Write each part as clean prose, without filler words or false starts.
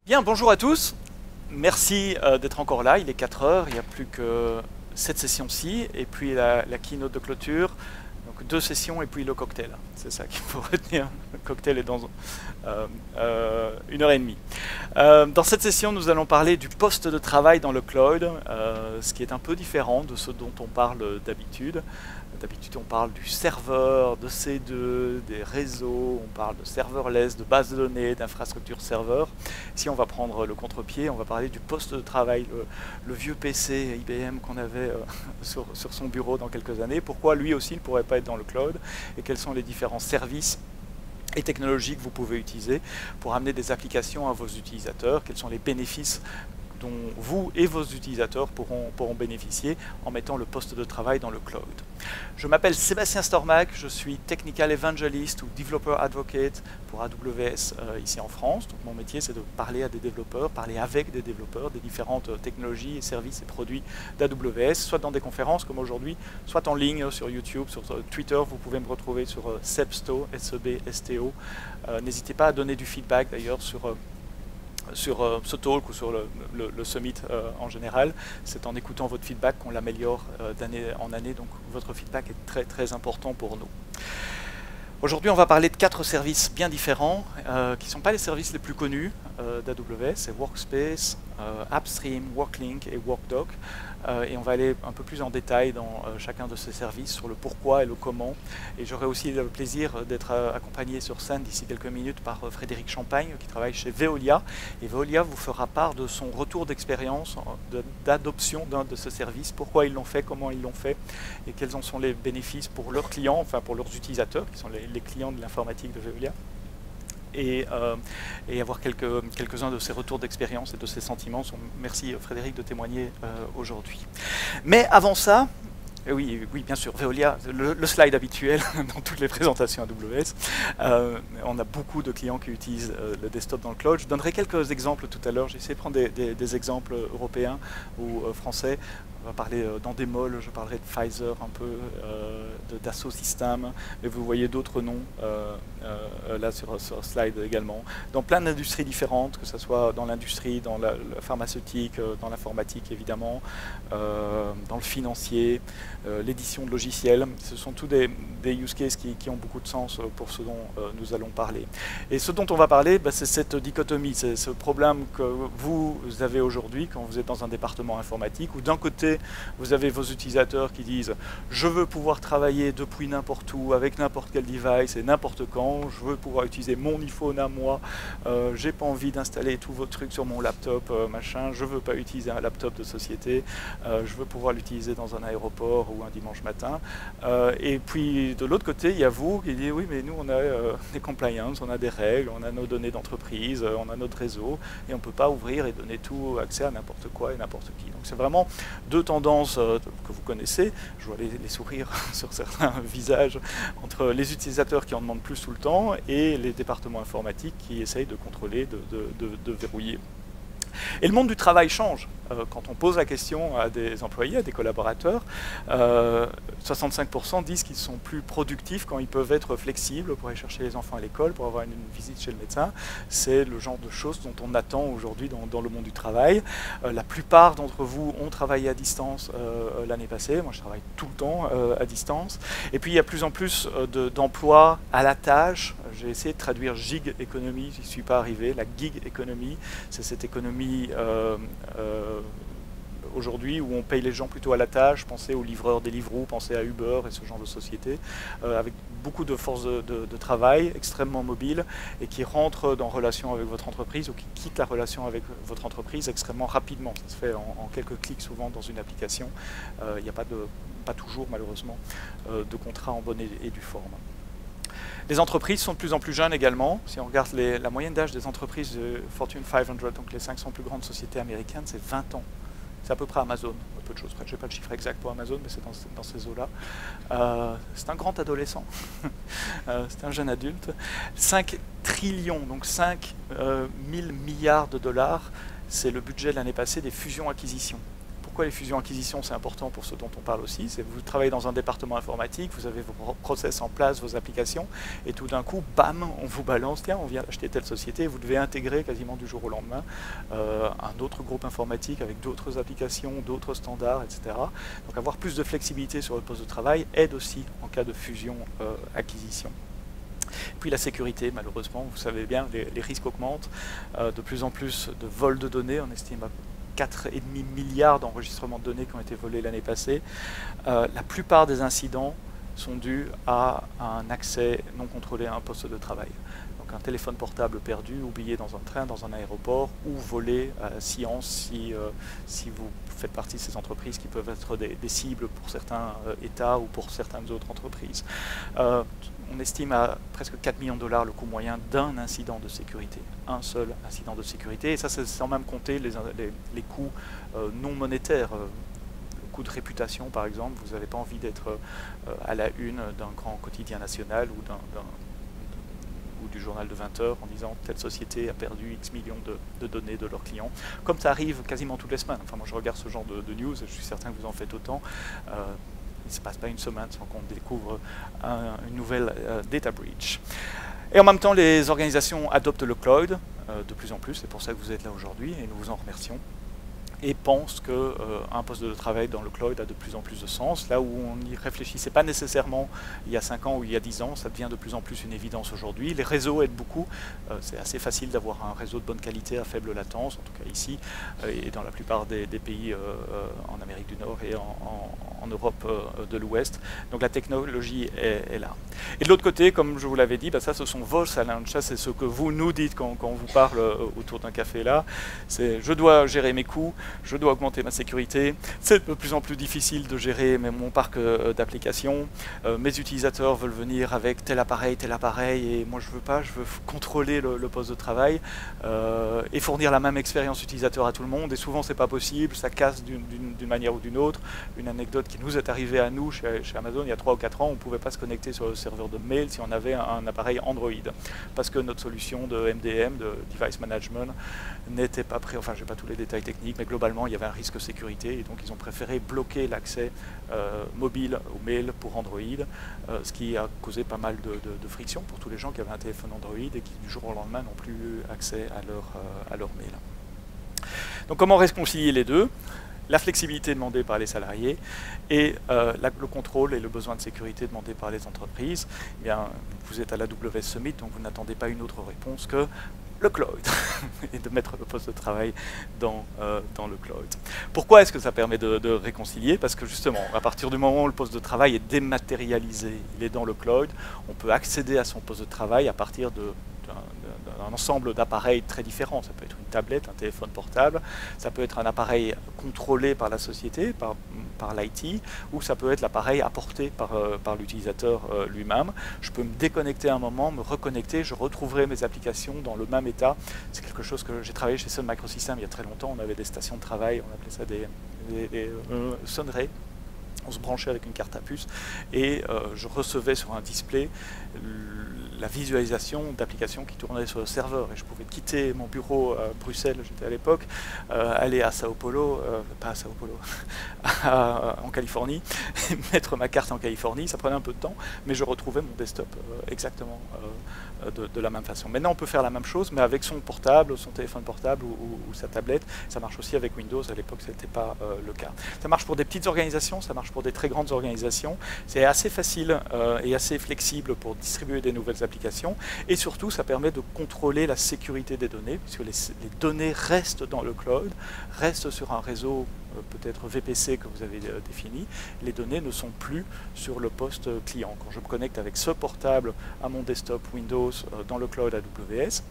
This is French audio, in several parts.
Bien, bonjour à tous. Merci d'être encore là. Il est 4 heures, il n'y a plus que cette session-ci, et puis la keynote de clôture. Donc 2 sessions et puis le cocktail. C'est ça qu'il faut retenir. Le cocktail est dans 1 heure et demie. Dans cette session, nous allons parler du poste de travail dans le cloud, ce qui est un peu différent de ce dont on parle d'habitude. D'habitude, on parle du serveur, de C2, des réseaux, on parle de serverless, de base de données, d'infrastructure serveur. Ici, on va prendre le contre-pied, on va parler du poste de travail, le vieux PC IBM qu'on avait sur son bureau dans quelques années. Pourquoi lui aussi ne pourrait pas être dans le cloud et quels sont les différents services et technologies que vous pouvez utiliser pour amener des applications à vos utilisateurs, quels sont les bénéfices dont vous et vos utilisateurs pourront bénéficier en mettant le poste de travail dans le cloud. Je m'appelle Sébastien Stormack, je suis Technical Evangelist ou Developer Advocate pour AWS ici en France. Donc mon métier c'est de parler à des développeurs, parler avec des développeurs des différentes technologies, services et produits d'AWS, soit dans des conférences comme aujourd'hui, soit en ligne sur YouTube, sur Twitter. Vous pouvez me retrouver sur Sebsto, S-E-B-S-T-O. N'hésitez pas à donner du feedback d'ailleurs sur ce talk ou sur le summit en général. C'est en écoutant votre feedback qu'on l'améliore d'année en année, donc votre feedback est très très important pour nous. Aujourd'hui, on va parler de 4 services bien différents, qui ne sont pas les services les plus connus d'AWS, c'est Workspace, AppStream, WorkLink et WorkDoc. Et on va aller un peu plus en détail dans chacun de ces services, sur le pourquoi et le comment. Et j'aurai aussi le plaisir d'être accompagné sur scène d'ici quelques minutes par Frédéric Champagne, qui travaille chez Veolia. Et Veolia vous fera part de son retour d'expérience d'adoption d'un de ce service, pourquoi ils l'ont fait, comment ils l'ont fait, et quels en sont les bénéfices pour leurs clients, enfin pour leurs utilisateurs, qui sont les clients de l'informatique de Veolia. Et avoir quelques-uns de ces retours d'expérience et de ces sentiments. Merci Frédéric de témoigner aujourd'hui. Mais avant ça, oui, bien sûr, Veolia, le slide habituel dans toutes les présentations AWS. On a beaucoup de clients qui utilisent le desktop dans le cloud. Je donnerai quelques exemples tout à l'heure. J'ai essayé de prendre des exemples européens ou français. On va parler d'Endemol, je parlerai de Pfizer un peu, d'Asso System, et vous voyez d'autres noms là sur le slide également, dans plein d'industries différentes, que ce soit dans l'industrie, dans la pharmaceutique, dans l'informatique évidemment, dans le financier, l'édition de logiciels. Ce sont tous des use cases qui ont beaucoup de sens pour ce dont nous allons parler. Et ce dont on va parler, c'est cette dichotomie, c'est ce problème que vous avez aujourd'hui quand vous êtes dans un département informatique, où d'un côté, vous avez vos utilisateurs qui disent « Je veux pouvoir travailler depuis n'importe où, avec n'importe quel device et n'importe quand, je veux pouvoir utiliser mon iPhone à moi, j'ai pas envie d'installer tous vos trucs sur mon laptop, machin, je veux pas utiliser un laptop de société, je veux pouvoir l'utiliser dans un aéroport ou un dimanche matin. » Et puis de l'autre côté, il y a vous qui dites « Oui, mais nous on a des compliance, on a des règles, on a nos données d'entreprise, on a notre réseau, et on ne peut pas ouvrir et donner tout accès à n'importe quoi et n'importe qui. » Donc c'est vraiment deux tendances que vous connaissez, je vois les sourires sur certains visages, entre les utilisateurs qui en demandent plus tout le temps et les départements informatiques qui essayent de contrôler, de verrouiller. Et le monde du travail change. Quand on pose la question à des employés, à des collaborateurs, 65% disent qu'ils sont plus productifs quand ils peuvent être flexibles pour aller chercher les enfants à l'école, pour avoir une visite chez le médecin. C'est le genre de choses dont on attend aujourd'hui dans le monde du travail. La plupart d'entre vous ont travaillé à distance l'année passée. Moi, je travaille tout le temps à distance. Et puis, il y a de plus en plus d'emplois à la tâche. J'ai essayé de traduire gig economy, je n'y suis pas arrivé. La gig economy, c'est cette économie aujourd'hui où on paye les gens plutôt à la tâche. Pensez aux livreurs Deliveroo, pensez à Uber et ce genre de société, avec beaucoup de force de travail, extrêmement mobile, et qui rentrent en relation avec votre entreprise ou qui quittent la relation avec votre entreprise extrêmement rapidement. Ça se fait en quelques clics souvent dans une application. Il n'y a pas toujours malheureusement de contrat en bonne et due forme. Les entreprises sont de plus en plus jeunes également. Si on regarde la moyenne d'âge des entreprises de Fortune 500, donc les 500 plus grandes sociétés américaines, c'est 20 ans. C'est à peu près Amazon, peu de choses près. Je n'ai pas le chiffre exact pour Amazon, mais c'est dans ces eaux-là. C'est un grand adolescent, c'est un jeune adulte. 5 trillions, donc 5 000 milliards de dollars, c'est le budget de l'année passée des fusions-acquisitions. pourquoi les fusions-acquisitions c'est important pour ce dont on parle aussi, c'est que vous travaillez dans un département informatique, vous avez vos process en place, vos applications, et tout d'un coup, bam, on vous balance, tiens, on vient d'acheter telle société, vous devez intégrer quasiment du jour au lendemain un autre groupe informatique avec d'autres applications, d'autres standards, etc. Donc avoir plus de flexibilité sur votre poste de travail aide aussi en cas de fusion-acquisition. Puis la sécurité, malheureusement, vous savez bien, les risques augmentent, de plus en plus de vols de données, on estime à 4,5 milliards d'enregistrements de données qui ont été volés l'année passée. La plupart des incidents sont dus à un accès non contrôlé à un poste de travail. Donc un téléphone portable perdu, oublié dans un train, dans un aéroport, ou volé à science si vous faites partie de ces entreprises qui peuvent être des cibles pour certains États ou pour certaines autres entreprises. On estime à presque 4 millions de dollars le coût moyen d'un incident de sécurité. Un seul incident de sécurité. Et ça, c'est sans même compter les coûts non monétaires. Le coût de réputation, par exemple. Vous n'avez pas envie d'être à la une d'un grand quotidien national ou du journal de 20 heures en disant telle société a perdu X millions de données de leurs clients. Comme ça arrive quasiment toutes les semaines. Enfin, moi, je regarde ce genre de news et je suis certain que vous en faites autant. Il ne se passe pas une semaine sans qu'on découvre une nouvelle data breach. Et en même temps, les organisations adoptent le cloud de plus en plus, c'est pour ça que vous êtes là aujourd'hui et nous vous en remercions. Et pensent qu'un poste de travail dans le cloud a de plus en plus de sens. Là où on y réfléchissait pas nécessairement il y a 5 ans ou il y a 10 ans, ça devient de plus en plus une évidence aujourd'hui. Les réseaux aident beaucoup. C'est assez facile d'avoir un réseau de bonne qualité à faible latence, en tout cas ici, et dans la plupart des pays en Amérique du Nord et en Europe de l'Ouest. Donc la technologie est là. Et de l'autre côté, comme je vous l'avais dit, ça ce sont vos challenges, ça c'est ce que vous nous dites quand on vous parle autour d'un café là. C'est je dois gérer mes coûts, je dois augmenter ma sécurité, c'est de plus en plus difficile de gérer mon parc d'applications, mes utilisateurs veulent venir avec tel appareil, et moi je veux pas, je veux contrôler le poste de travail et fournir la même expérience utilisateur à tout le monde, et souvent c'est pas possible, ça casse d'une manière ou d'une autre. Une anecdote qui nous est arrivée à nous chez Amazon il y a 3 ou 4 ans, on ne pouvait pas se connecter sur le serveur de mail si on avait un appareil Android, parce que notre solution de MDM, de Device Management, n'était pas prêt, enfin j'ai pas tous les détails techniques, mais globalement il y avait un risque sécurité, et donc ils ont préféré bloquer l'accès mobile au mail pour Android, ce qui a causé pas mal de friction pour tous les gens qui avaient un téléphone Android et qui du jour au lendemain n'ont plus accès à leur mail. Donc comment réconcilier les deux ? La flexibilité demandée par les salariés et le contrôle et le besoin de sécurité demandé par les entreprises. Eh bien, vous êtes à l'AWS Summit, donc vous n'attendez pas une autre réponse que le cloud et de mettre le poste de travail dans le cloud. Pourquoi est-ce que ça permet de réconcilier? Parce que justement, à partir du moment où le poste de travail est dématérialisé, il est dans le cloud, on peut accéder à son poste de travail à partir d'un ensemble d'appareils très différents. Ça peut être une tablette, un téléphone portable, ça peut être un appareil contrôlé par la société, par l'IT, ou ça peut être l'appareil apporté par l'utilisateur lui-même. Je peux me déconnecter un moment, me reconnecter, je retrouverai mes applications dans le même état. C'est quelque chose que j'ai travaillé chez Sun Microsystems il y a très longtemps. On avait des stations de travail, on appelait ça des sonneries. On se branchait avec une carte à puce et je recevais sur un display la visualisation d'applications qui tournaient sur le serveur, et je pouvais quitter mon bureau à Bruxelles, j'étais à l'époque, aller à Sao Paulo, pas à Sao Paulo, en Californie, et mettre ma carte en Californie. Ça prenait un peu de temps, mais je retrouvais mon desktop exactement de la même façon. Maintenant on peut faire la même chose, mais avec son portable, son téléphone portable ou sa tablette. Ça marche aussi avec Windows, à l'époque ce n'était pas le cas. Ça marche pour des petites organisations, ça marche pour des très grandes organisations. C'est assez facile et assez flexible pour distribuer des nouvelles applications, et surtout ça permet de contrôler la sécurité des données, puisque les données restent dans le cloud, restent sur un réseau peut-être VPC que vous avez défini. Les données ne sont plus sur le poste client. Quand je me connecte avec ce portable à mon desktop Windows dans le cloud AWS,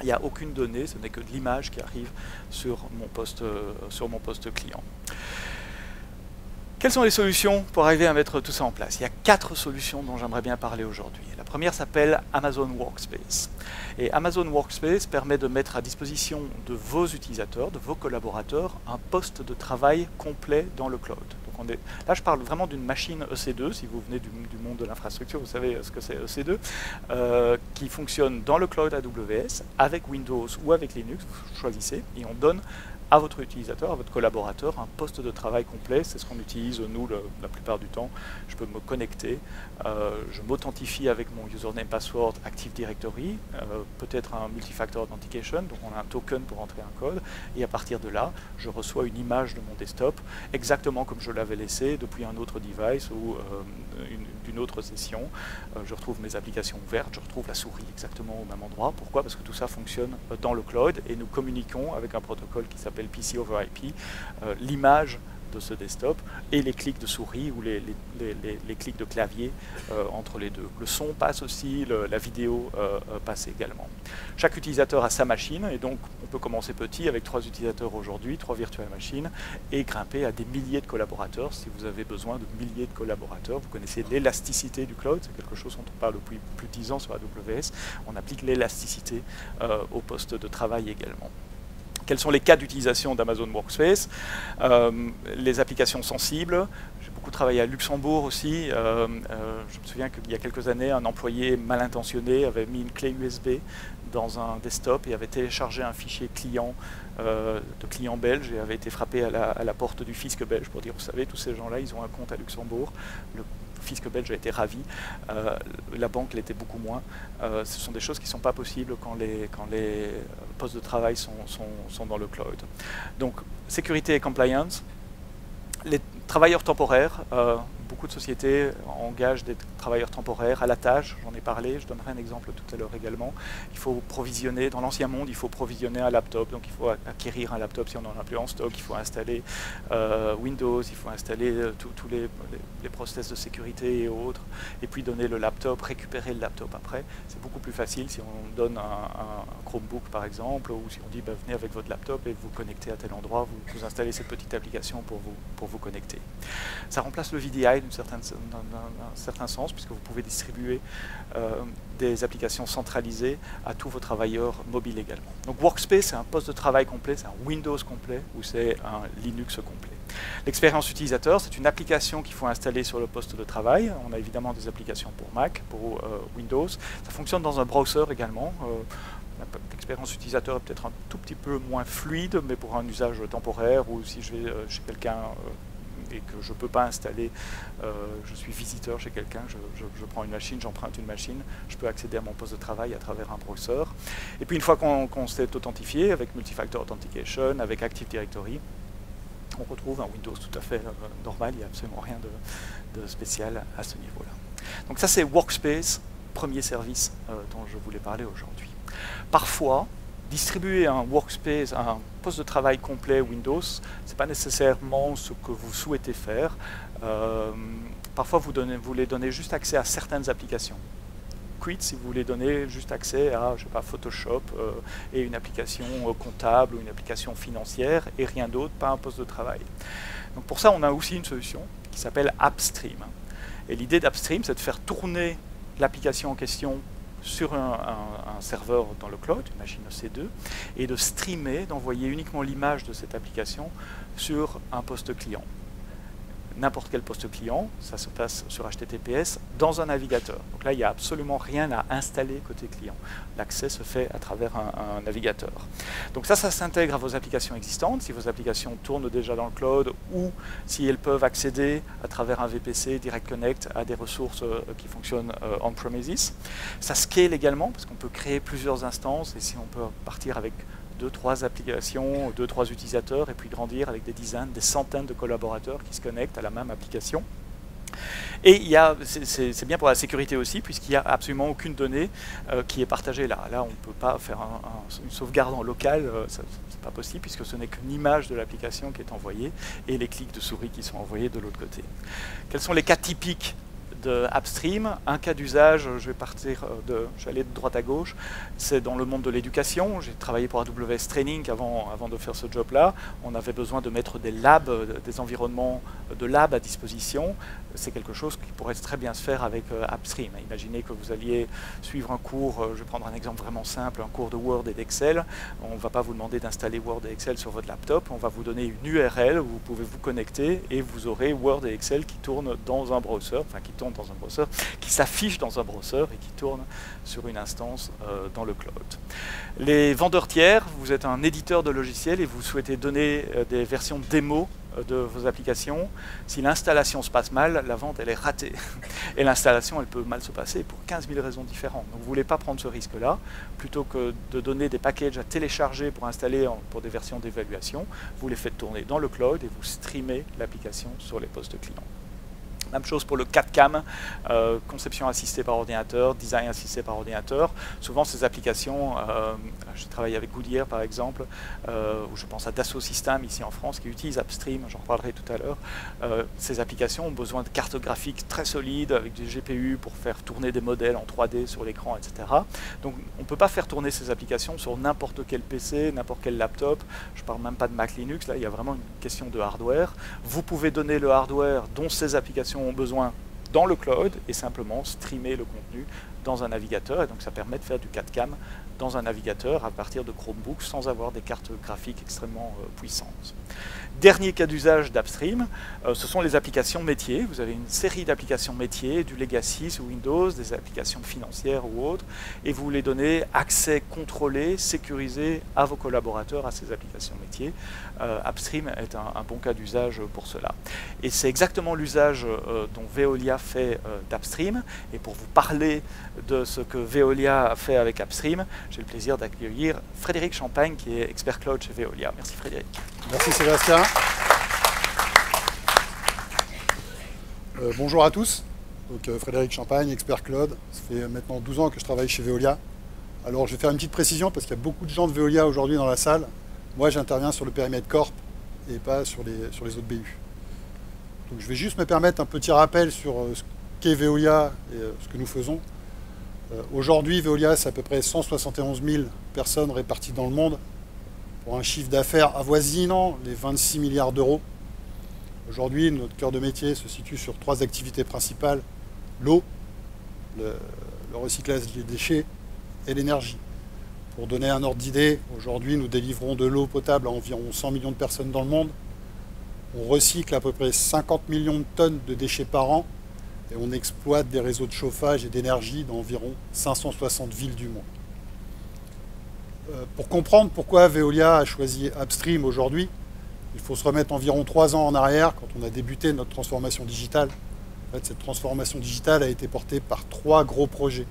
il n'y a aucune donnée, ce n'est que de l'image qui arrive sur mon poste client. Quelles sont les solutions pour arriver à mettre tout ça en place? Il y a 4 solutions dont j'aimerais bien parler aujourd'hui. La première s'appelle Amazon Workspace. Et Amazon Workspace permet de mettre à disposition de vos utilisateurs, de vos collaborateurs, un poste de travail complet dans le cloud. Donc là, je parle vraiment d'une machine EC2, si vous venez du monde de l'infrastructure, vous savez ce que c'est EC2, qui fonctionne dans le cloud AWS, avec Windows ou avec Linux, vous choisissez, et on donne à votre utilisateur, à votre collaborateur, un poste de travail complet. C'est ce qu'on utilise, nous, la plupart du temps. Je peux me connecter, je m'authentifie avec mon username password Active Directory, peut-être un multifactor authentication, donc on a un token pour entrer un code, et à partir de là, je reçois une image de mon desktop, exactement comme je l'avais laissé depuis un autre device ou d'une autre session. Je retrouve mes applications ouvertes, je retrouve la souris exactement au même endroit. Pourquoi? Parce que tout ça fonctionne dans le cloud et nous communiquons avec un protocole qui s'appelle PC over IP, l'image de ce desktop et les clics de souris ou les clics de clavier entre les deux. Le son passe aussi, la vidéo passe également. Chaque utilisateur a sa machine et donc on peut commencer petit avec 3 utilisateurs aujourd'hui, 3 virtual machines et grimper à des milliers de collaborateurs si vous avez besoin de milliers de collaborateurs. Vous connaissez l'élasticité du cloud, c'est quelque chose dont on parle depuis plus de 10 ans sur AWS. On applique l'élasticité au poste de travail également. Quels sont les cas d'utilisation d'Amazon Workspace? Les applications sensibles. J'ai beaucoup travaillé à Luxembourg aussi. Je me souviens qu'il y a quelques années, un employé mal intentionné avait mis une clé USB dans un desktop et avait téléchargé un fichier client de client belge et avait été frappé à la porte du fisc belge pour dire, vous savez, tous ces gens-là, ils ont un compte à Luxembourg. Le fisc belge a été ravi, la banque l'était beaucoup moins. Ce sont des choses qui ne sont pas possibles quand les postes de travail sont dans le cloud. Donc, sécurité et compliance. Les travailleurs temporaires, beaucoup de sociétés engagent des travailleurs temporaires à la tâche, j'en ai parlé, je donnerai un exemple tout à l'heure également. Il faut provisionner, dans l'ancien monde, il faut provisionner un laptop, donc il faut acquérir un laptop si on n'en a plus en stock, il faut installer Windows, il faut installer tous les process de sécurité et autres, et puis donner le laptop, récupérer le laptop après. C'est beaucoup plus facile si on donne un Chromebook par exemple, ou si on dit bah, venez avec votre laptop et vous connectez à tel endroit, vous installez cette petite application pour vous connecter. Ça remplace le VDI d'un certain sens, puisque vous pouvez distribuer des applications centralisées à tous vos travailleurs mobiles également. Donc Workspace, c'est un poste de travail complet, c'est un Windows complet ou c'est un Linux complet. L'expérience utilisateur, c'est une application qu'il faut installer sur le poste de travail. On a évidemment des applications pour Mac, pour Windows. Ça fonctionne dans un browser également. L'expérience utilisateur est peut-être un tout petit peu moins fluide, mais pour un usage temporaire ou si je vais chez quelqu'un et que je ne peux pas installer, je suis visiteur chez quelqu'un, je prends une machine, j'emprunte une machine, je peux accéder à mon poste de travail à travers un browser. Et puis une fois qu'on s'est authentifié avec Multifactor Authentication, avec Active Directory, on retrouve un Windows tout à fait normal, il n'y a absolument rien de spécial à ce niveau-là. Donc ça c'est Workspace, premier service dont je voulais parler aujourd'hui. Parfois, distribuer un workspace, un poste de travail complet Windows, ce n'est pas nécessairement ce que vous souhaitez faire. Parfois, vous voulez donner juste accès à certaines applications. Quit si vous voulez donner juste accès à, je sais pas, Photoshop et une application comptable ou une application financière et rien d'autre, pas un poste de travail. Donc pour ça, on a aussi une solution qui s'appelle AppStream. Et l'idée d'AppStream, c'est de faire tourner l'application en question sur un serveur dans le cloud, une machine EC2, et de streamer, d'envoyer uniquement l'image de cette application sur un poste client. N'importe quel poste client, ça se passe sur HTTPS dans un navigateur. Donc là, il n'y a absolument rien à installer côté client. L'accès se fait à travers un navigateur. Donc ça s'intègre à vos applications existantes, si vos applications tournent déjà dans le cloud ou si elles peuvent accéder à travers un VPC Direct Connect à des ressources qui fonctionnent on-premises. Ça scale également, parce qu'on peut créer plusieurs instances et si on peut partir avec 2-3 applications, 2-3 utilisateurs et puis grandir avec des dizaines, des centaines de collaborateurs qui se connectent à la même application. Et c'est bien pour la sécurité aussi, puisqu'il n'y a absolument aucune donnée qui est partagée là. Là, on ne peut pas faire une sauvegarde en local, c'est pas possible, puisque ce n'est qu'une image de l'application qui est envoyée et les clics de souris qui sont envoyés de l'autre côté. Quels sont les cas typiques de AppStream? Un cas d'usage, je vais aller de droite à gauche, c'est dans le monde de l'éducation. J'ai travaillé pour AWS Training avant de faire ce job-là. On avait besoin de mettre des labs, des environnements de labs à disposition. C'est quelque chose qui pourrait très bien se faire avec AppStream. Imaginez que vous alliez suivre un cours, je vais prendre un exemple vraiment simple, un cours de Word et d'Excel. On ne va pas vous demander d'installer Word et Excel sur votre laptop, on va vous donner une URL où vous pouvez vous connecter et vous aurez Word et Excel qui tournent dans un browser, enfin qui tournent monte dans un browser, qui s'affiche dans un browser et qui tourne sur une instance dans le cloud. Les vendeurs tiers, vous êtes un éditeur de logiciels et vous souhaitez donner des versions démo de vos applications. Si l'installation se passe mal, la vente elle est ratée. Et l'installation elle peut mal se passer pour 15 000 raisons différentes. Donc vous ne voulez pas prendre ce risque-là. Plutôt que de donner des packages à télécharger pour installer pour des versions d'évaluation, vous les faites tourner dans le cloud et vous streamez l'application sur les postes clients. Même chose pour le 4CAM, conception assistée par ordinateur, design assisté par ordinateur. Souvent ces applications, je travaille avec Goodyear par exemple, ou je pense à Dassault Systèmes ici en France qui utilise Upstream, j'en reparlerai tout à l'heure. Ces applications ont besoin de cartes graphiques très solides avec des GPU pour faire tourner des modèles en 3D sur l'écran, etc. Donc on ne peut pas faire tourner ces applications sur n'importe quel PC, n'importe quel laptop. Je ne parle même pas de Mac Linux, là il y a vraiment une question de hardware. Vous pouvez donner le hardware dont ces applications ont besoin dans le cloud et simplement streamer le contenu dans un navigateur, et donc ça permet de faire du 4CAM dans un navigateur à partir de Chromebook sans avoir des cartes graphiques extrêmement puissantes. Dernier cas d'usage d'Upstream, ce sont les applications métiers. Vous avez une série d'applications métiers, du legacy sous Windows, des applications financières ou autres, et vous voulez donner accès contrôlé, sécurisé à vos collaborateurs à ces applications métiers. Upstream est un bon cas d'usage pour cela. Et c'est exactement l'usage dont Veolia fait d'Upstream. Et pour vous parler de ce que Veolia fait avec Upstream, j'ai le plaisir d'accueillir Frédéric Champagne, qui est expert cloud chez Veolia. Merci Frédéric. Merci Sébastien. Bonjour à tous. Donc, Frédéric Champagne, expert cloud. Ça fait maintenant 12 ans que je travaille chez Veolia. Alors je vais faire une petite précision parce qu'il y a beaucoup de gens de Veolia aujourd'hui dans la salle. Moi j'interviens sur le périmètre Corp et pas sur les autres BU. Donc je vais juste me permettre un petit rappel sur ce qu'est Veolia et ce que nous faisons. Aujourd'hui Veolia c'est à peu près 171 000 personnes réparties dans le monde pour un chiffre d'affaires avoisinant les 26 milliards d'euros. Aujourd'hui, notre cœur de métier se situe sur 3 activités principales: l'eau, le recyclage des déchets et l'énergie. Pour donner un ordre d'idée, aujourd'hui, nous délivrons de l'eau potable à environ 100 millions de personnes dans le monde. On recycle à peu près 50 millions de tonnes de déchets par an et on exploite des réseaux de chauffage et d'énergie dans environ 560 villes du monde. Pour comprendre pourquoi Veolia a choisi Upstream aujourd'hui, il faut se remettre environ 3 ans en arrière quand on a débuté notre transformation digitale. En fait, cette transformation digitale a été portée par 3 gros projets.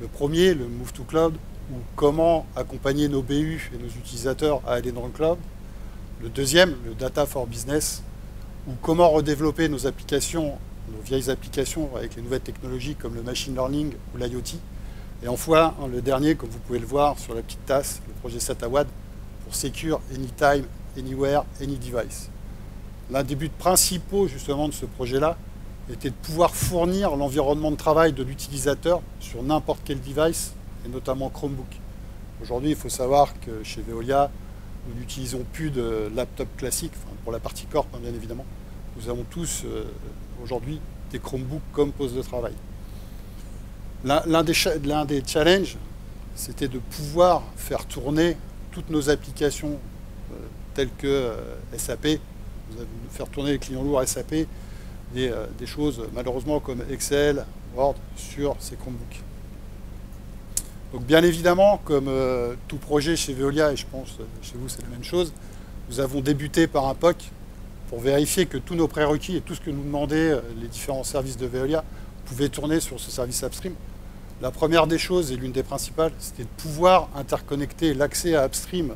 Le premier, le Move to Cloud, ou comment accompagner nos BU et nos utilisateurs à aller dans le cloud. Le deuxième, le Data for Business, ou comment redévelopper nos applications, nos vieilles applications avec les nouvelles technologies comme le machine learning ou l'IoT. Et enfin, le dernier, comme vous pouvez le voir sur la petite tasse, le projet SATAWAD pour Secure Anytime, Anywhere, Any Device. L'un des buts principaux justement de ce projet-là était de pouvoir fournir l'environnement de travail de l'utilisateur sur n'importe quel device, et notamment Chromebook. Aujourd'hui, il faut savoir que chez Veolia, nous n'utilisons plus de laptop classique, enfin, pour la partie corp, hein, bien évidemment. Nous avons tous aujourd'hui des Chromebooks comme poste de travail. L'un des challenges, c'était de pouvoir faire tourner toutes nos applications telles que SAP, faire tourner les clients lourds SAP, des choses malheureusement comme Excel, Word sur ces Chromebooks. Donc bien évidemment, comme tout projet chez Veolia, et je pense chez vous c'est la même chose, nous avons débuté par un POC pour vérifier que tous nos prérequis et tout ce que nous demandaient les différents services de Veolia pouvaient tourner sur ce service Upstream. La première des choses, et l'une des principales, c'était de pouvoir interconnecter l'accès à Upstream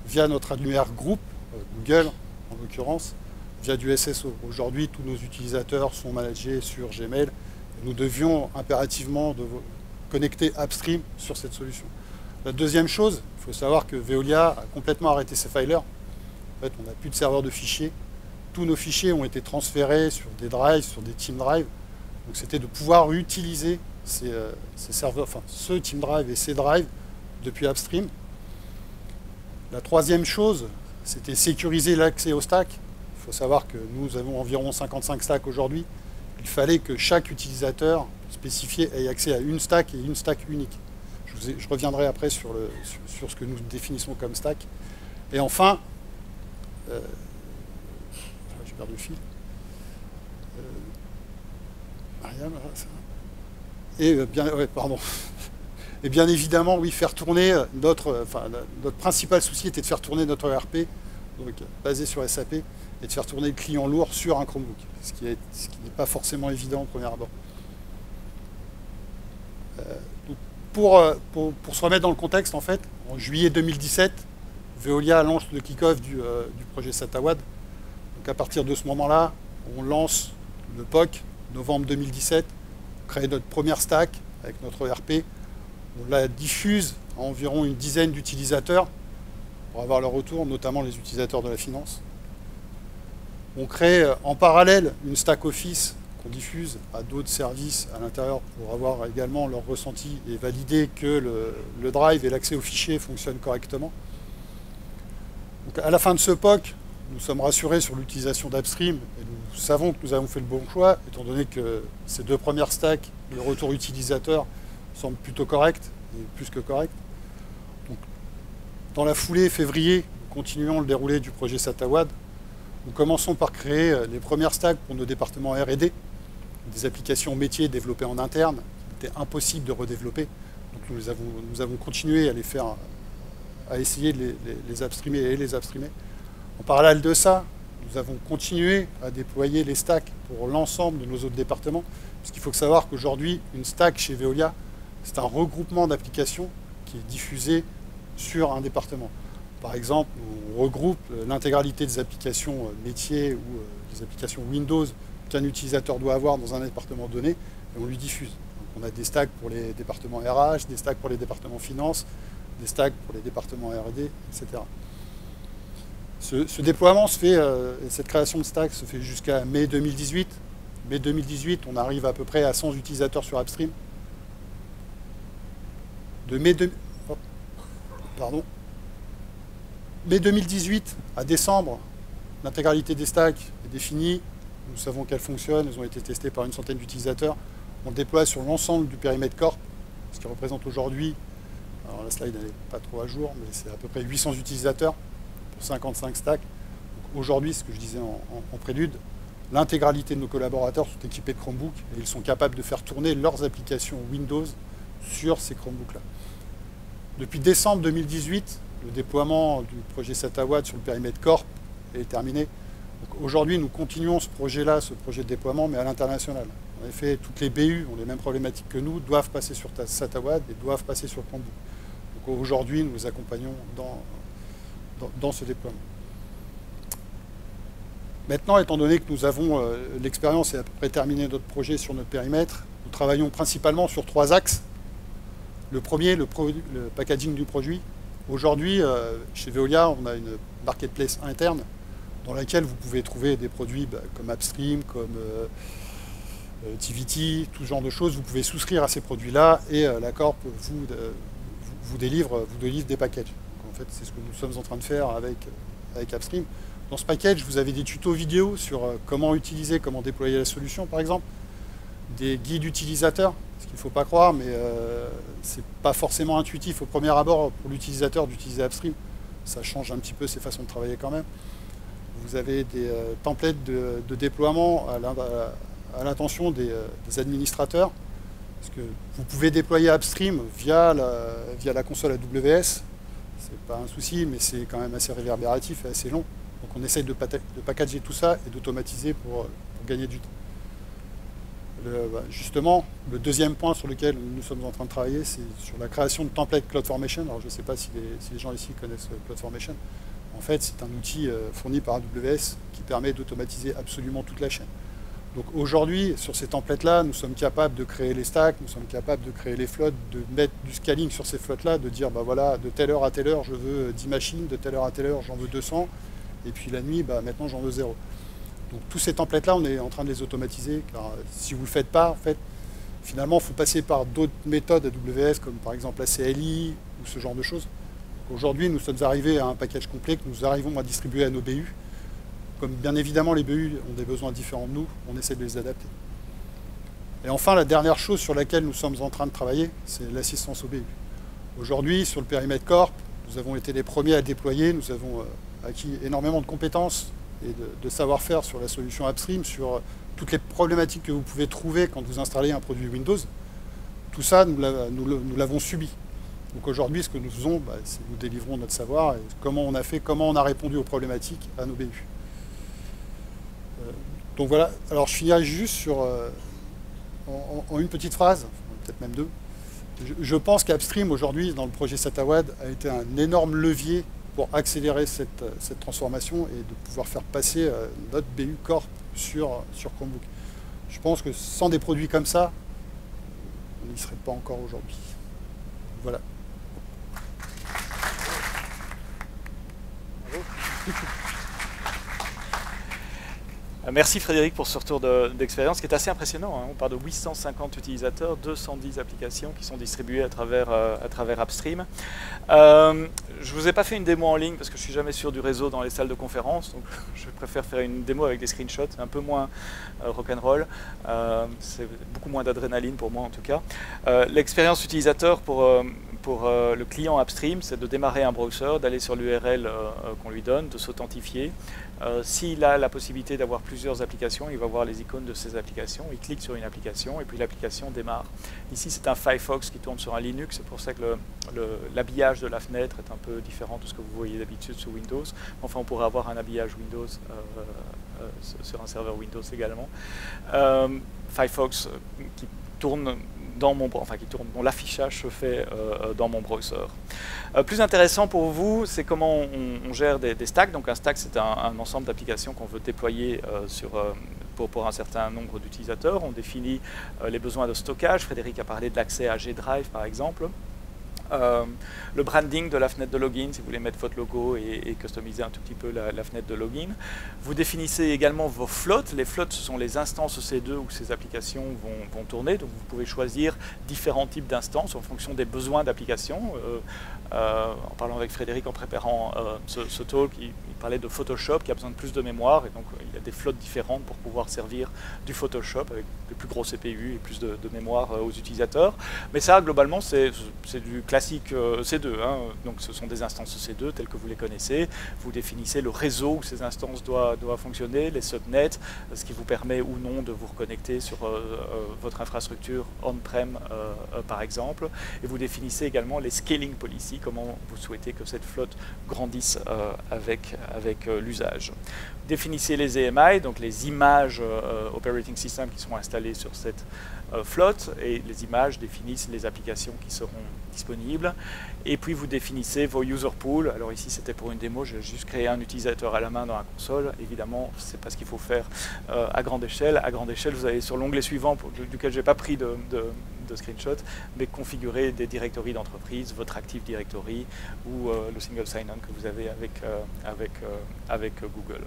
via notre annuaire groupe, Google en l'occurrence, via du SSO. Aujourd'hui, tous nos utilisateurs sont managés sur Gmail. Et nous devions impérativement connecter Upstream sur cette solution. La deuxième chose, il faut savoir que Veolia a complètement arrêté ses filers. En fait, on n'a plus de serveur de fichiers. Tous nos fichiers ont été transférés sur des drives, sur des team drives. Donc c'était de pouvoir utiliser ces serveurs, enfin ce team drive et ces drives depuis Upstream. La troisième chose, c'était sécuriser l'accès au stack. Il faut savoir que nous avons environ 55 stacks aujourd'hui. Il fallait que chaque utilisateur spécifié ait accès à une stack et une stack unique. Je reviendrai après sur ce que nous définissons comme stack. Et enfin, j'ai perdu le fil. Et bien évidemment, oui, faire tourner notre principal souci était de faire tourner notre ERP, donc basé sur SAP, et de faire tourner le client lourd sur un Chromebook, ce qui n'est pas forcément évident au premier abord. Pour se remettre dans le contexte, en fait, en juillet 2017, Veolia lance le kick-off du projet SATAWAD. Donc à partir de ce moment-là, on lance le POC, novembre 2017, on crée notre première stack avec notre ERP, on la diffuse à environ une dizaine d'utilisateurs pour avoir leur retour, notamment les utilisateurs de la finance. On crée en parallèle une stack Office qu'on diffuse à d'autres services à l'intérieur pour avoir également leur ressenti et valider que le drive et l'accès aux fichiers fonctionnent correctement. Donc à la fin de ce POC, nous sommes rassurés sur l'utilisation d'Upstream et nous savons que nous avons fait le bon choix, étant donné que ces deux premières stacks, le retour utilisateur semble plutôt correct, et plus que correct. Donc, dans la foulée, février, nous continuons le déroulé du projet SATAWAD. Nous commençons par créer les premières stacks pour nos départements R&D, des applications métiers développées en interne, qui étaient impossibles de redévelopper. Donc nous avons continué à les faire, à essayer de les upstreamer et les upstreamer. En parallèle de ça, nous avons continué à déployer les stacks pour l'ensemble de nos autres départements, parce qu'il faut savoir qu'aujourd'hui, une stack chez Veolia, c'est un regroupement d'applications qui est diffusé sur un département. Par exemple, on regroupe l'intégralité des applications métiers ou des applications Windows qu'un utilisateur doit avoir dans un département donné, et on lui diffuse. Donc on a des stacks pour les départements RH, des stacks pour les départements finance, des stacks pour les départements R&D, etc. Ce déploiement se fait, cette création de stacks se fait jusqu'à mai 2018. Mai 2018, on arrive à peu près à 100 utilisateurs sur Upstream. De mai 2018 à décembre, l'intégralité des stacks est définie. Nous savons qu'elles fonctionnent, elles ont été testées par une centaine d'utilisateurs. On déploie sur l'ensemble du périmètre Corp, ce qui représente aujourd'hui, alors la slide n'est pas trop à jour, mais c'est à peu près 800 utilisateurs pour 55 stacks. Aujourd'hui, ce que je disais en prélude, l'intégralité de nos collaborateurs sont équipés de Chromebooks et ils sont capables de faire tourner leurs applications Windows sur ces Chromebooks-là. Depuis décembre 2018, le déploiement du projet SATAWAD sur le périmètre Corp est terminé. Aujourd'hui, nous continuons ce projet-là, ce projet de déploiement, mais à l'international. En effet, toutes les BU ont les mêmes problématiques que nous, doivent passer sur SATAWAD et doivent passer sur Chromebook. Donc aujourd'hui, nous les accompagnons dans ce déploiement. Maintenant, étant donné que nous avons l'expérience et à peu près terminé notre projet sur notre périmètre, nous travaillons principalement sur 3 axes. Le premier, le packaging du produit. Aujourd'hui, chez Veolia, on a une marketplace interne dans laquelle vous pouvez trouver des produits comme Upstream, comme TVT, tout ce genre de choses. Vous pouvez souscrire à ces produits-là et la Corp vous délivre des packages. Donc, en fait, c'est ce que nous sommes en train de faire avec Upstream. Dans ce package, vous avez des tutos vidéo sur comment utiliser, comment déployer la solution, par exemple, des guides utilisateurs, ce qu'il ne faut pas croire, mais ce n'est pas forcément intuitif au premier abord pour l'utilisateur d'utiliser Upstream. Ça change un petit peu ses façons de travailler quand même. Vous avez des templates de déploiement à l'intention des administrateurs, parce que vous pouvez déployer Upstream via la console AWS. C'est pas un souci, mais c'est quand même assez réverbératif et assez long. Donc on essaye de packager tout ça et d'automatiser pour gagner du temps. Justement, le deuxième point sur lequel nous sommes en train de travailler, c'est sur la création de templates CloudFormation. Alors je ne sais pas si les gens ici connaissent CloudFormation. En fait, c'est un outil fourni par AWS qui permet d'automatiser absolument toute la chaîne. Donc aujourd'hui, sur ces templates-là, nous sommes capables de créer les stacks, nous sommes capables de créer les flottes, de mettre du scaling sur ces flottes-là, de dire, voilà, de telle heure à telle heure, je veux 10 machines, de telle heure à telle heure, j'en veux 200, et puis la nuit, maintenant, j'en veux 0. Donc tous ces templates-là, on est en train de les automatiser, car si vous ne le faites pas, en fait, finalement, il faut passer par d'autres méthodes AWS, comme par exemple la CLI, ou ce genre de choses. Aujourd'hui, nous sommes arrivés à un package complet que nous arrivons à distribuer à nos BU. Comme bien évidemment les BU ont des besoins différents de nous, on essaie de les adapter. Et enfin, la dernière chose sur laquelle nous sommes en train de travailler, c'est l'assistance aux BU. Aujourd'hui, sur le périmètre Corp, nous avons été les premiers à déployer, nous avons acquis énormément de compétences et de savoir-faire sur la solution Upstream, sur toutes les problématiques que vous pouvez trouver quand vous installez un produit Windows. Tout ça, nous l'avons subi. Donc aujourd'hui, ce que nous faisons, c'est que nous délivrons notre savoir et comment on a fait, comment on a répondu aux problématiques à nos BU. Donc voilà, alors je finirai juste sur, en une petite phrase, peut-être même deux. Je pense qu'Upstream aujourd'hui, dans le projet SATAWAD, a été un énorme levier pour accélérer cette transformation et de pouvoir faire passer notre BU Corp sur Chromebook. Je pense que sans des produits comme ça, on n'y serait pas encore aujourd'hui. Voilà. Merci Frédéric pour ce retour d'expérience qui est assez impressionnant. Hein. On parle de 850 utilisateurs, 210 applications qui sont distribuées à travers Upstream. Je ne vous ai pas fait une démo en ligne parce que je ne suis jamais sûr du réseau dans les salles de conférence. Donc je préfère faire une démo avec des screenshots, un peu moins rock'n'roll. C'est beaucoup moins d'adrénaline pour moi en tout cas. L'expérience utilisateur pour le client Upstream, c'est de démarrer un browser, d'aller sur l'URL qu'on lui donne, de s'authentifier. S'il a la possibilité d'avoir plusieurs applications, il va voir les icônes de ces applications, il clique sur une application et puis l'application démarre. Ici c'est un Firefox qui tourne sur un Linux, c'est pour ça que l'habillage de la fenêtre est un peu différent de ce que vous voyez d'habitude sur Windows. Enfin on pourrait avoir un habillage Windows sur un serveur Windows également. Firefox qui tourne dont l'affichage se fait dans mon browser. Plus intéressant pour vous, c'est comment on gère des stacks. Donc un stack, c'est un ensemble d'applications qu'on veut déployer pour un certain nombre d'utilisateurs. On définit les besoins de stockage. Frédéric a parlé de l'accès à G-Drive, par exemple. Le branding de la fenêtre de login, si vous voulez mettre votre logo et customiser un tout petit peu la fenêtre de login. Vous définissez également vos flottes. Les flottes, ce sont les instances EC2 où ces applications vont tourner. Donc vous pouvez choisir différents types d'instances en fonction des besoins d'application. En parlant avec Frédéric en préparant ce talk, il parlait de Photoshop qui a besoin de plus de mémoire et donc il y a des flottes différentes pour pouvoir servir du Photoshop avec des plus gros CPU et plus de mémoire aux utilisateurs. Mais ça, globalement, c'est du classique C2. Hein. Donc ce sont des instances C2 telles que vous les connaissez. Vous définissez le réseau où ces instances doivent fonctionner, les subnets, ce qui vous permet ou non de vous reconnecter sur votre infrastructure on-prem par exemple. Et vous définissez également les scaling policies, comment vous souhaitez que cette flotte grandisse avec l'usage. Définissez les EMI, donc les images operating system qui sont installées sur cette flotte, et les images définissent les applications qui seront disponibles. Et puis vous définissez vos user pools. Alors ici c'était pour une démo, j'ai juste créé un utilisateur à la main dans la console. Évidemment, c'est pas ce qu'il faut faire à grande échelle. À grande échelle, vous allez sur l'onglet suivant, duquel je n'ai pas pris de screenshot, mais configurer des directories d'entreprise, votre Active Directory ou le single sign-on que vous avez avec Google.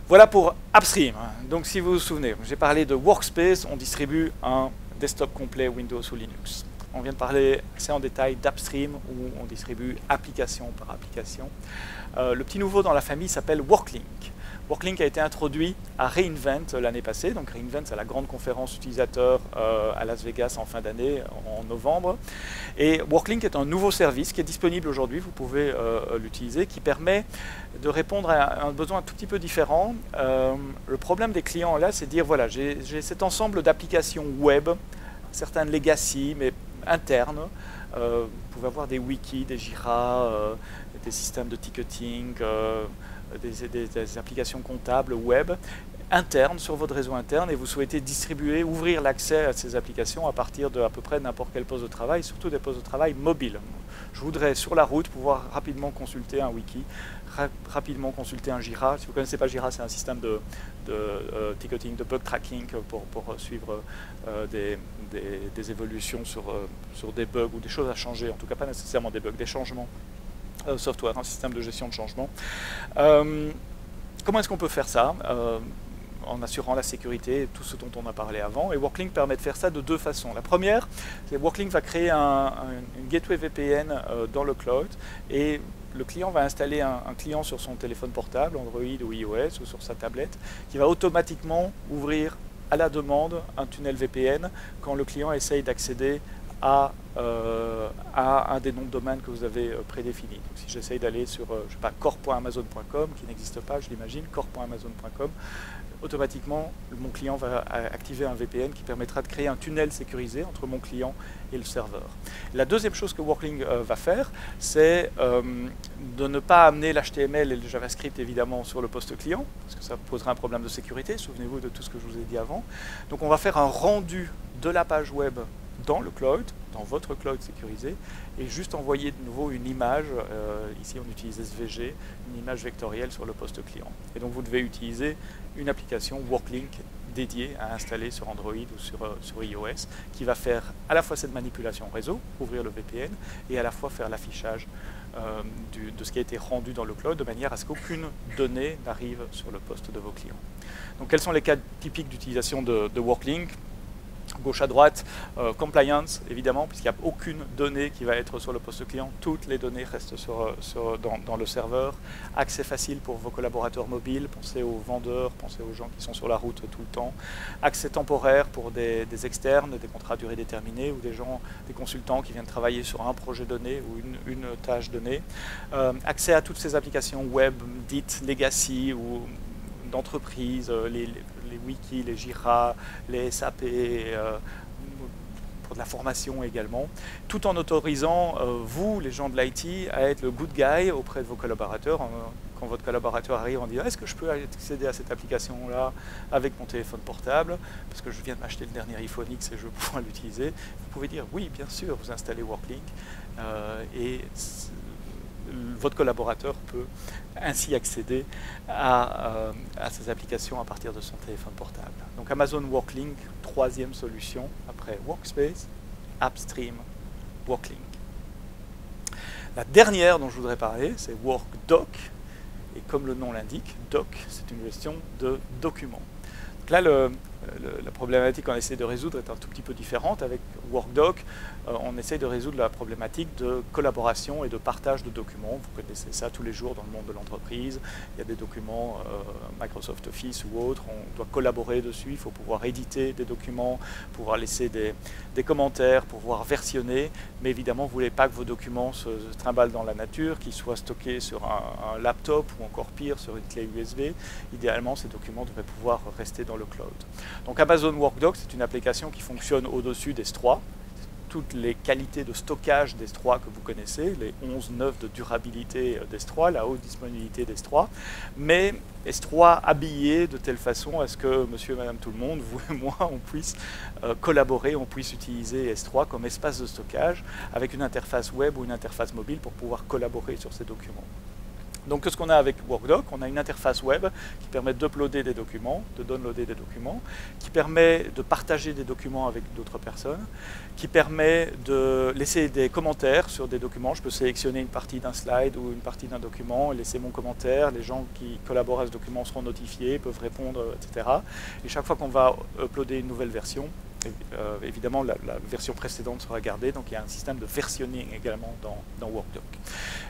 Voilà pour Upstream. Donc si vous vous souvenez, j'ai parlé de Workspace, on distribue un desktop complet Windows ou Linux. On vient de parler assez en détail d'Upstream où on distribue application par application. Le petit nouveau dans la famille s'appelle WorkLink. WorkLink a été introduit à re:Invent l'année passée. Donc re:Invent, c'est la grande conférence utilisateur à Las Vegas en fin d'année, en novembre. Et WorkLink est un nouveau service qui est disponible aujourd'hui, vous pouvez l'utiliser, qui permet de répondre à un besoin un tout petit peu différent. Le problème des clients là, c'est de dire, voilà, j'ai cet ensemble d'applications web, certaines legacy, mais internes. Vous pouvez avoir des wikis, des Jira, des systèmes de ticketing, des applications comptables web internes sur votre réseau interne, et vous souhaitez distribuer, ouvrir l'accès à ces applications à partir de à peu près n'importe quel poste de travail, surtout des postes de travail mobiles. Je voudrais sur la route pouvoir rapidement consulter un wiki, rapidement consulter un Jira. Si vous ne connaissez pas Jira, c'est un système de ticketing, de bug tracking pour suivre des évolutions sur des bugs ou des choses à changer, en tout cas pas nécessairement des bugs, des changements. Software, un système de gestion de changement. Comment est-ce qu'on peut faire ça en assurant la sécurité et tout ce dont on a parlé avant? Et WorkLink permet de faire ça de deux façons. La première, c'est que WorkLink va créer une gateway VPN dans le cloud, et le client va installer un client sur son téléphone portable, Android ou iOS, ou sur sa tablette, qui va automatiquement ouvrir à la demande un tunnel VPN quand le client essaye d'accéder à un des noms de domaine que vous avez prédéfinis. Donc si j'essaye d'aller sur je sais pas, core.amazon.com, qui n'existe pas, je l'imagine, core.amazon.com, automatiquement, mon client va activer un VPN qui permettra de créer un tunnel sécurisé entre mon client et le serveur. La deuxième chose que Worklink va faire, c'est de ne pas amener l'HTML et le JavaScript évidemment sur le poste client, parce que ça posera un problème de sécurité, souvenez-vous de tout ce que je vous ai dit avant. Donc on va faire un rendu de la page web dans le cloud, dans votre cloud sécurisé, et juste envoyer de nouveau une image, ici on utilise SVG, une image vectorielle sur le poste client. Et donc vous devez utiliser une application Worklink dédiée à installer sur Android ou sur iOS, qui va faire à la fois cette manipulation réseau, ouvrir le VPN, et à la fois faire l'affichage de ce qui a été rendu dans le cloud, de manière à ce qu'aucune donnée n'arrive sur le poste de vos clients. Donc quels sont les cas typiques d'utilisation de Worklink ? Gauche à droite, compliance évidemment, puisqu'il n'y a aucune donnée qui va être sur le poste client, toutes les données restent dans le serveur. Accès facile pour vos collaborateurs mobiles, pensez aux vendeurs, pensez aux gens qui sont sur la route tout le temps. Accès temporaire pour des externes, des contrats à durée déterminée, ou des consultants qui viennent travailler sur un projet donné ou une tâche donnée. Accès à toutes ces applications web dites legacy ou d'entreprise, les wikis, les Jira, les SAP, pour de la formation également, tout en autorisant vous, les gens de l'IT, à être le good guy auprès de vos collaborateurs. Quand votre collaborateur arrive en disant « Est-ce que je peux accéder à cette application-là avec mon téléphone portable parce que je viens de m'acheter le dernier iPhone X et je veux pouvoir l'utiliser ?» Vous pouvez dire « Oui, bien sûr, vous installez Worklink et votre collaborateur peut ainsi accéder à ces applications à partir de son téléphone portable. » Donc Amazon Worklink, troisième solution, après Workspace, AppStream, Worklink. La dernière dont je voudrais parler, c'est WorkDoc. Et comme le nom l'indique, Doc, c'est une gestion de documents. Donc là, la problématique qu'on essaie de résoudre est un tout petit peu différente. Avec WorkDoc, on essaie de résoudre la problématique de collaboration et de partage de documents. Vous connaissez ça tous les jours dans le monde de l'entreprise. Il y a des documents Microsoft Office ou autres. On doit collaborer dessus. Il faut pouvoir éditer des documents, pouvoir laisser des commentaires, pouvoir versionner. Mais évidemment, vous ne voulez pas que vos documents se trimballent dans la nature, qu'ils soient stockés sur un laptop ou encore pire, sur une clé USB. Idéalement, ces documents devraient pouvoir rester dans le cloud. Donc Amazon WorkDoc, c'est une application qui fonctionne au-dessus d'S3. Toutes les qualités de stockage d'S3 que vous connaissez, les 11 nœuds de durabilité d'S3, la haute disponibilité d'S3, mais S3 habillé de telle façon à ce que monsieur et madame tout le monde, vous et moi, on puisse collaborer, on puisse utiliser S3 comme espace de stockage avec une interface web ou une interface mobile pour pouvoir collaborer sur ces documents. Donc, qu'est-ce qu'on a avec WorkDoc? On a une interface web qui permet d'uploader des documents, de downloader des documents, qui permet de partager des documents avec d'autres personnes, qui permet de laisser des commentaires sur des documents. Je peux sélectionner une partie d'un slide ou une partie d'un document, laisser mon commentaire. Les gens qui collaborent à ce document seront notifiés, peuvent répondre, etc. Et chaque fois qu'on va uploader une nouvelle version, évidemment, la version précédente sera gardée, donc il y a un système de versionning également dans WorkDoc.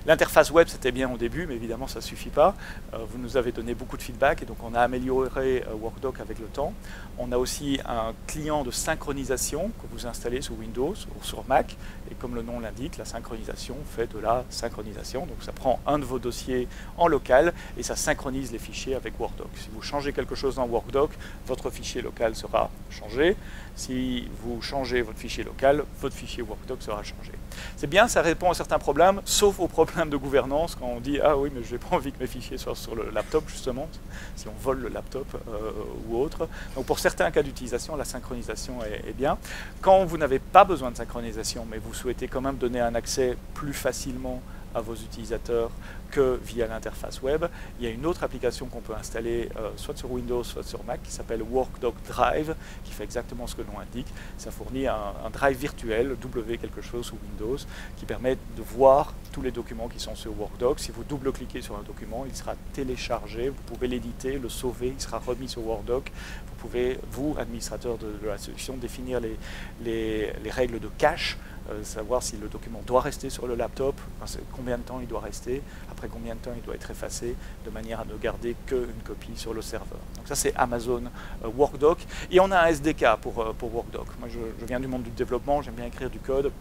L'interface web, c'était bien au début, mais évidemment, ça ne suffit pas. Vous nous avez donné beaucoup de feedback, et donc on a amélioré WorkDoc avec le temps. On a aussi un client de synchronisation que vous installez sous Windows ou sur Mac, et comme le nom l'indique, la synchronisation fait de la synchronisation. Donc ça prend un de vos dossiers en local, et ça synchronise les fichiers avec WorkDoc. Si vous changez quelque chose dans WorkDoc, votre fichier local sera changé. Si vous changez votre fichier local, votre fichier WorkDoc sera changé. C'est bien, ça répond à certains problèmes, sauf aux problèmes de gouvernance, quand on dit « Ah oui, mais je n'ai pas envie que mes fichiers soient sur le laptop, justement », si on vole le laptop ou autre. Donc pour certains cas d'utilisation, la synchronisation est bien. Quand vous n'avez pas besoin de synchronisation, mais vous souhaitez quand même donner un accès plus facilement à vos utilisateurs que via l'interface web, il y a une autre application qu'on peut installer soit sur Windows, soit sur Mac, qui s'appelle WorkDoc Drive, qui fait exactement ce que le nom indique. Ça fournit un drive virtuel, W quelque chose sous Windows, qui permet de voir tous les documents qui sont sur WorkDoc. Si vous double-cliquez sur un document, il sera téléchargé, vous pouvez l'éditer, le sauver, il sera remis sur WorkDoc. Vous pouvez, vous, administrateur de la solution, définir les règles de cache, savoir si le document doit rester sur le laptop, combien de temps il doit rester, après combien de temps il doit être effacé, de manière à ne garder qu'une copie sur le serveur. Donc ça c'est Amazon WorkDoc. Et on a un SDK pour WorkDoc. Moi je viens du monde du développement, j'aime bien écrire du code.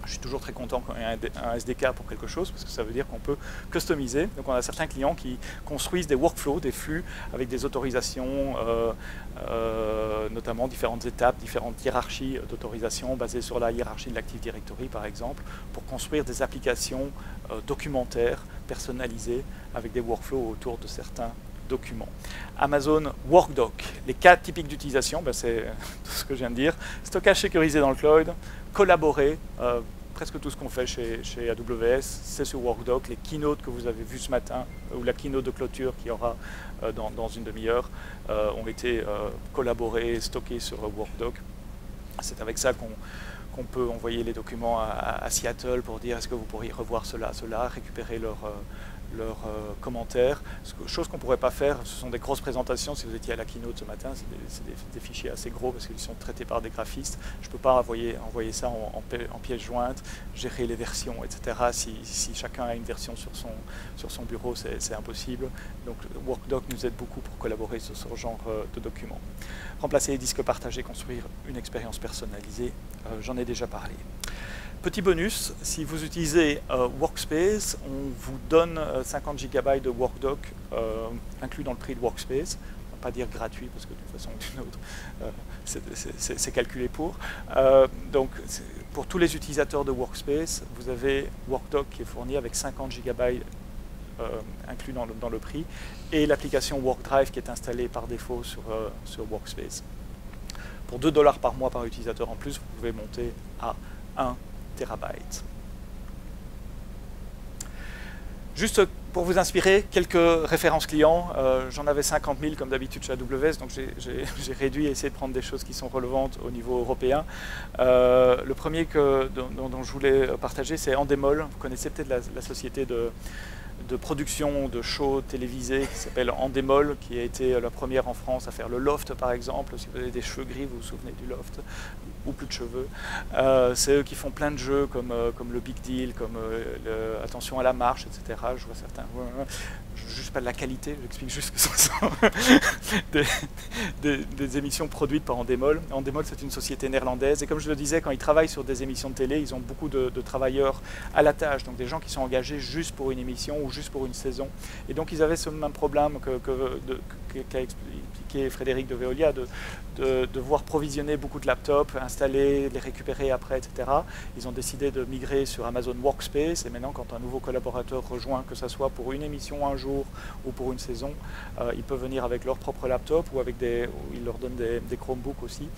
Je suis toujours très content quand il y a un SDK pour quelque chose, parce que ça veut dire qu'on peut customiser. Donc on a certains clients qui construisent des workflows, des flux, avec des autorisations, notamment différentes étapes, différentes hiérarchies d'autorisation, basées sur la hiérarchie de l'Active Directory par exemple, pour construire des applications documentaires, personnalisées, avec des workflows autour de certains documents. Amazon WorkDoc, les cas typiques d'utilisation, c'est tout ce que je viens de dire. Stockage sécurisé dans le cloud, collaborer, presque tout ce qu'on fait chez AWS, c'est sur WorkDoc. Les keynotes que vous avez vues ce matin, ou la keynote de clôture qui aura dans une demi-heure, ont été collaborés, stockés sur WorkDoc. C'est avec ça qu'on peut envoyer les documents à Seattle pour dire est-ce que vous pourriez revoir cela, récupérer leurs commentaires. Chose qu'on ne pourrait pas faire, ce sont des grosses présentations. Si vous étiez à la keynote ce matin, c'est des fichiers assez gros parce qu'ils sont traités par des graphistes. Je ne peux pas envoyer ça en pièce jointe, gérer les versions, etc. Si chacun a une version sur son bureau, c'est impossible. Donc WorkDoc nous aide beaucoup pour collaborer sur ce genre de documents. Remplacer les disques partagés, construire une expérience personnalisée, j'en ai déjà parlé. Petit bonus, si vous utilisez Workspace, on vous donne 50 GB de WorkDoc inclus dans le prix de Workspace. On ne va pas dire gratuit parce que d'une façon ou d'une autre, c'est calculé pour. Donc pour tous les utilisateurs de Workspace, vous avez WorkDoc qui est fourni avec 50 GB inclus dans le prix et l'application WorkDrive qui est installée par défaut sur Workspace. Pour 2 $ par mois par utilisateur en plus, vous pouvez monter à 1 terabyte. Juste pour vous inspirer, quelques références clients. J'en avais 50 000 comme d'habitude chez AWS, donc j'ai réduit et essayé de prendre des choses qui sont relevantes au niveau européen. Le premier dont je voulais partager, c'est Endemol. Vous connaissez peut-être la société de production de shows télévisés qui s'appelle Endemol, qui a été la première en France à faire le Loft par exemple. Si vous avez des cheveux gris, vous vous souvenez du Loft, ou plus de cheveux. C'est eux qui font plein de jeux comme le Big Deal, comme Attention à la marche, etc. Je vois certains. Je ne juge pas de la qualité, j'explique juste que ce sont des émissions produites par Endemol. Endemol, c'est une société néerlandaise, et comme je le disais, quand ils travaillent sur des émissions de télé, ils ont beaucoup de travailleurs à la tâche, donc des gens qui sont engagés juste pour une émission ou juste pour une saison. Et donc ils avaient ce même problème qu'a expliqué Frédéric de Veolia, de devoir provisionner beaucoup de laptops, installer, les récupérer après, etc. Ils ont décidé de migrer sur Amazon Workspace, et maintenant quand un nouveau collaborateur rejoint, que ce soit pour une émission un jour ou pour une saison, ils peuvent venir avec leur propre laptop ou ils leur donnent des Chromebooks aussi,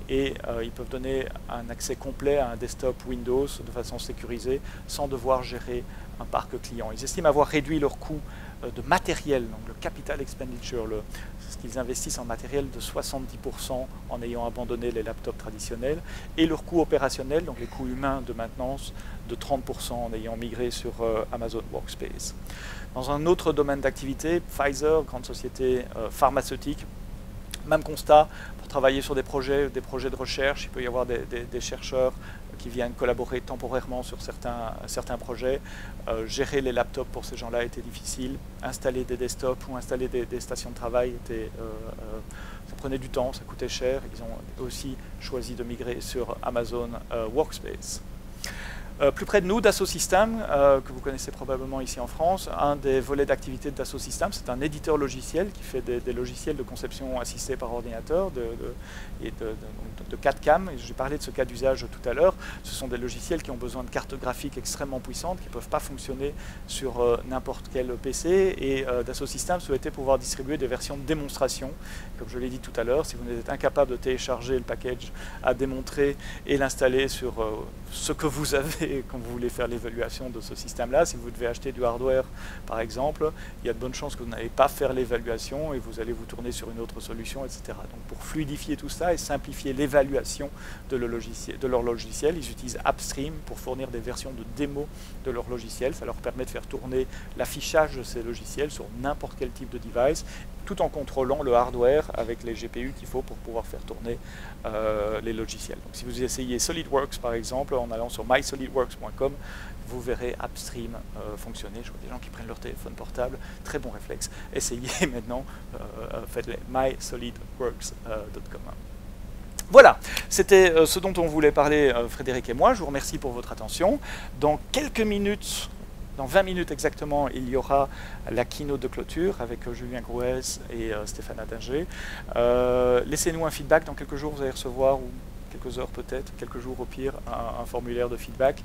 et ils peuvent donner un accès complet à un desktop Windows de façon sécurisée sans devoir gérer un parc client. Ils estiment avoir réduit leur coût de matériel, donc le capital expenditure, ce qu'ils investissent en matériel, de 70% en ayant abandonné les laptops traditionnels, et leur coût opérationnel, donc les coûts humains de maintenance, de 30% en ayant migré sur Amazon Workspace. Dans un autre domaine d'activité, Pfizer, grande société pharmaceutique, même constat, pour travailler sur des projets de recherche, il peut y avoir des chercheurs qui viennent collaborer temporairement sur certains projets. Gérer les laptops pour ces gens-là était difficile. Installer des desktops ou installer des stations de travail, ça prenait du temps, ça coûtait cher. Ils ont aussi choisi de migrer sur Amazon Workspace. Plus près de nous, Dassault Systèmes, que vous connaissez probablement ici en France, un des volets d'activité de Dassault Systèmes, c'est un éditeur logiciel qui fait des logiciels de conception assistée par ordinateur, de CAD-CAM. J'ai parlé de ce cas d'usage tout à l'heure. Ce sont des logiciels qui ont besoin de cartes graphiques extrêmement puissantes, qui ne peuvent pas fonctionner sur n'importe quel PC, et Dassault Systèmes souhaitait pouvoir distribuer des versions de démonstration. Comme je l'ai dit tout à l'heure, si vous êtes incapable de télécharger le package à démontrer et l'installer sur ce que vous avez quand vous voulez faire l'évaluation de ce système-là. Si vous devez acheter du hardware, par exemple, il y a de bonnes chances que vous n'allez pas faire l'évaluation et vous allez vous tourner sur une autre solution, etc. Donc pour fluidifier tout ça et simplifier l'évaluation de leur logiciel, ils utilisent Appstream pour fournir des versions de démo de leur logiciel. Ça leur permet de faire tourner l'affichage de ces logiciels sur n'importe quel type de device, tout en contrôlant le hardware avec les GPU qu'il faut pour pouvoir faire tourner les logiciels. Donc si vous essayez SolidWorks par exemple, en allant sur mysolidworks.com, vous verrez Appstream fonctionner. Je vois des gens qui prennent leur téléphone portable, très bon réflexe. Essayez maintenant, faites mysolidworks.com. Voilà, c'était ce dont on voulait parler, Frédéric et moi. Je vous remercie pour votre attention. Dans quelques minutes, dans 20 minutes exactement, il y aura la keynote de clôture avec Julien Grouez et Stéphane Adinger. Laissez-nous un feedback. Dans quelques jours, vous allez recevoir, ou quelques heures peut-être, quelques jours au pire, un formulaire de feedback.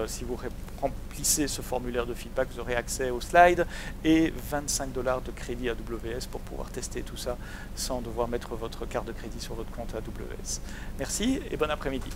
Si vous remplissez ce formulaire de feedback, vous aurez accès aux slides et 25 $ de crédit AWS pour pouvoir tester tout ça sans devoir mettre votre carte de crédit sur votre compte AWS. Merci et bon après-midi.